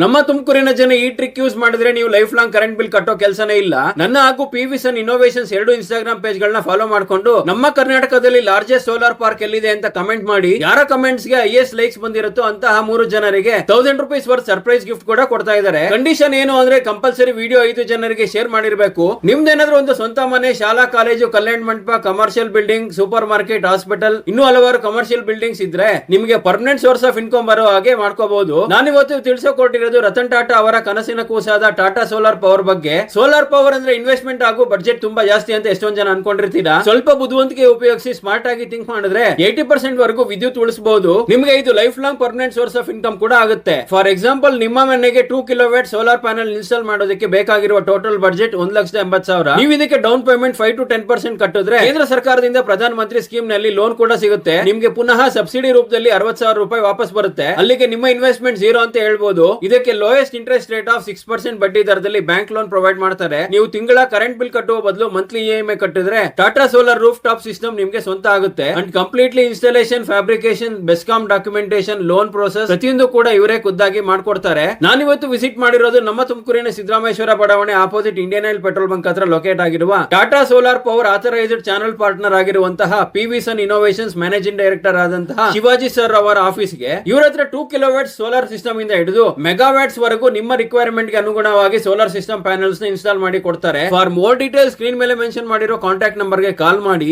ನಮ್ಮ ತುಮಕೂರಿನ ಜನ ಈ ಟ್ರಿಕ್ ಯೂಸ್ ಮಾಡಿದ್ರೆ ನೀವು ಲೈಫ್ ಲಾಂಗ್ ಕರೆಂಟ್ ಬಿಲ್ ಕಟ್ಟೋ ಕೆಲಸನೇ ಇಲ್ಲ. ನನ್ನ ಹಾಗೂ PV Sun ಇನ್ನೋವೇಷನ್ಸ್ ಎರಡು ಇನ್ಸ್ಟಾಗ್ರಾಮ್ ಪೇಜ್ ಗಳನ್ನ ಫಾಲೋ ಮಾಡ್ಕೊಂಡು ನಮ್ಮ ಕರ್ನಾಟಕದಲ್ಲಿ ಲಾರ್ಜೆಸ್ಟ್ ಸೋಲಾರ್ ಪಾರ್ಕ್ ಎಲ್ಲಿದೆ ಅಂತ ಕಮೆಂಟ್ ಮಾಡಿ, ಯಾರ ಕಮೆಂಟ್ಸ್ ಗೆ ಹೈಯೆಸ್ಟ್ ಲೈಕ್ಸ್ ಬಂದಿರುತ್ತೋ ಅಂತಹ 3 ಜನರಿಗೆ ₹1000 ವರ್ತ್ ಸರ್ಪ್ರೈಸ್ ಗಿಫ್ಟ್ ಕೂಡ ಕೊಡ್ತಾ ಇದ್ದಾರೆ. ಕಂಡೀಷನ್ ಏನು ಅಂದ್ರೆ ಕಂಪಲ್ಸರಿ ವಿಡಿಯೋ 5 ಜನರಿಗೆ ಶೇರ್ ಮಾಡಿರಬೇಕು. ನಿಮ್ದೇನಾದ್ರೂ ಒಂದು ಸ್ವಂತ ಮನೆ, ಶಾಲಾ, college, Kalyana Mantapa, commercial building, super market, hospital, ಇನ್ನೂ ಹಲವಾರು ಕಮರ್ಷಿಯಲ್ ಬಿಲ್ಡಿಂಗ್ಸ್ ಇದ್ರೆ ನಿಮಗೆ ಪರ್ಮನೆಂಟ್ ಸೋರ್ಸ್ ಆಫ್ ಇನ್ಕಮ್ ಬರೋ ಹಾಗೆ ಮಾಡ್ಕೋಬಹುದು. ನಾನಿವತ್ತು ತಿಳಿಸೋಕೊಟ್ಟಿರೋದು ರತನ್ ಟಾಟಾ ಅವರ ಕನಸಿನ ಕೂಸಾದ ಟಾಟಾ ಸೋಲಾರ್ ಪವರ್ ಬಗ್ಗೆ. ಸೋಲಾರ್ ಪವರ್ ಅಂದ್ರೆ ಇನ್ವೆಸ್ಟ್ಮೆಂಟ್ ಹಾಗೂ ಬಡ್ಜೆಟ್ ತುಂಬಾ ಜಾಸ್ತಿ ಅಂತ ಎಷ್ಟೊಂದು ಜನ ಅನ್ಕೊಂಡಿರ್ತೀರಾ. ಸ್ವಲ್ಪ ಬುದ್ಧಿವಂತಿಕೆ ಉಪಯೋಗಿಸಿ ಸ್ಮಾರ್ಟ್ ಆಗಿ ಥಿಂಕ್ ಮಾಡಿದ್ರೆ 80% ವರೆಗೂ ವಿದ್ಯುತ್ ಉಳಿಸಬಹುದು. ನಿಮಗೆ ಇದು life long permanent source of income ಕೂಡ ಆಗುತ್ತೆ. ಫಾರ್ ಎಕ್ಸಾಂಪಲ್, ನಿಮ್ಮ ಮನೆಗೆ 2 ಕಿಲೋವ್ಯಾಟ್ ಸೋಲಾರ್ ಪ್ಯಾನಲ್ ಇನ್ಸ್ಟಾಲ್ ಮಾಡೋದಕ್ಕೆ ಬೇಕಾಗಿರುವ ಟೋಟಲ್ ಬಡ್ಜೆಟ್ ₹1,80,000. ನೀವು ಇದಕ್ಕೆ ಡೌನ್ ಪೇಮೆಂಟ್ 5 to 10% ಕಟ್ಟಿದ್ರೆ ಕೇಂದ್ರ ಸರ್ಕಾರದಿಂದ ಪ್ರಧಾನ ಮಂತ್ರಿ ಸ್ಕೀಮ್ ನಲ್ಲಿ ಲೋನ್ ಕೂಡ ಸಿಗುತ್ತೆ. ನಿಮ್ಗೆ ಪುನಃ ಸಬ್ಸಿಡಿ ರೂಪದಲ್ಲಿ ₹60,000 ವಾಪಸ್ ಬರುತ್ತೆ. ಅಲ್ಲಿಗೆ ನಿಮ್ಮ ಇನ್ವೆಸ್ಟ್ಮೆಂಟ್ 0 ಅಂತ ಹೇಳ್ಬೋದು. ಇದಕ್ಕೆ ಲೋಯೆಸ್ಟ್ ಇಂಟ್ರೆಸ್ಟ್ ರೇಟ್ ಆಫ್ 6% ಬಡ್ಡಿ ದರದಲ್ಲಿ ಬ್ಯಾಂಕ್ ಲೋನ್ ಪ್ರೊವೈಡ್ ಮಾಡ್ತಾರೆ. ನೀವು ತಿಂಗಳ ಕರೆಂಟ್ ಬಿಲ್ ಕಟ್ಟುವ ಬದಲು ಮಂತ್ಲಿ EMI ಕಟ್ಟಿದ್ರೆ Tata solar roof top system ನಿಮ್ಗೆ ಸ್ವಂತ ಆಗುತ್ತೆ. And completely installation, fabrication, BESCOM documentation, loan process ಪ್ರತಿಯೊಂದು ಕೂಡ ಇವರೇ ಖುದ್ದಾಗಿ ಮಾಡ್ಕೊಡ್ತಾರೆ. ನಾನಿವತ್ತು ವಿಸಿಟ್ ಮಾಡಿರೋದು ನಮ್ಮ ತುಮಕೂರಿನ ಸಿದ್ದರಾಮೇಶ್ವರ ಬಡಾವಣೆ opposite Indian oil petrol bunk ಹತ್ರ ಲೊಕೇಟ್ ಆಗಿರುವ Tata solar power authorised channel partner ಆಗಿರುವಂತಹ PV Sun innovations managing director ಆದಂತಹ ಶಿವಾಜಿ ಸರ್ ಅವರ ಆಫೀಸ್ಗೆ. ಇವರ ಹತ್ರ 2 ಕಿಲೋವ್ಯಾಟ್ ಸೋಲಾರ್ ಸಿಸ್ಟಮ್ ಇಂದ ಹಿಡಿದು ಮೆಗಾವ್ಯಾಟ್ಸ್ ವರೆಗೂ ನಿಮ್ಮ ರಿಕ್ವೈರ್ಮೆಂಟ್ ಗೆ ಅನುಗುಣವಾಗಿ ಸೋಲಾರ್ ಸಿಸ್ಟಮ್ ಪ್ಯಾನಲ್ಸ್ ನ ಇನ್ಸ್ಟಾಲ್ ಮಾಡಿ ಕೊಡ್ತಾರೆ. ಫಾರ್ ಮೋರ್ ಡೀಟೇಲ್ಸ್ ಸ್ಕ್ರೀನ್ ಮೇಲೆ ಮೆನ್ಷನ್ ಮಾಡಿರೋ ಕಾಂಟ್ಯಾಕ್ಟ್ ನಂಬರ್ ಗೆ ಕಾಲ್ ಮಾಡಿ.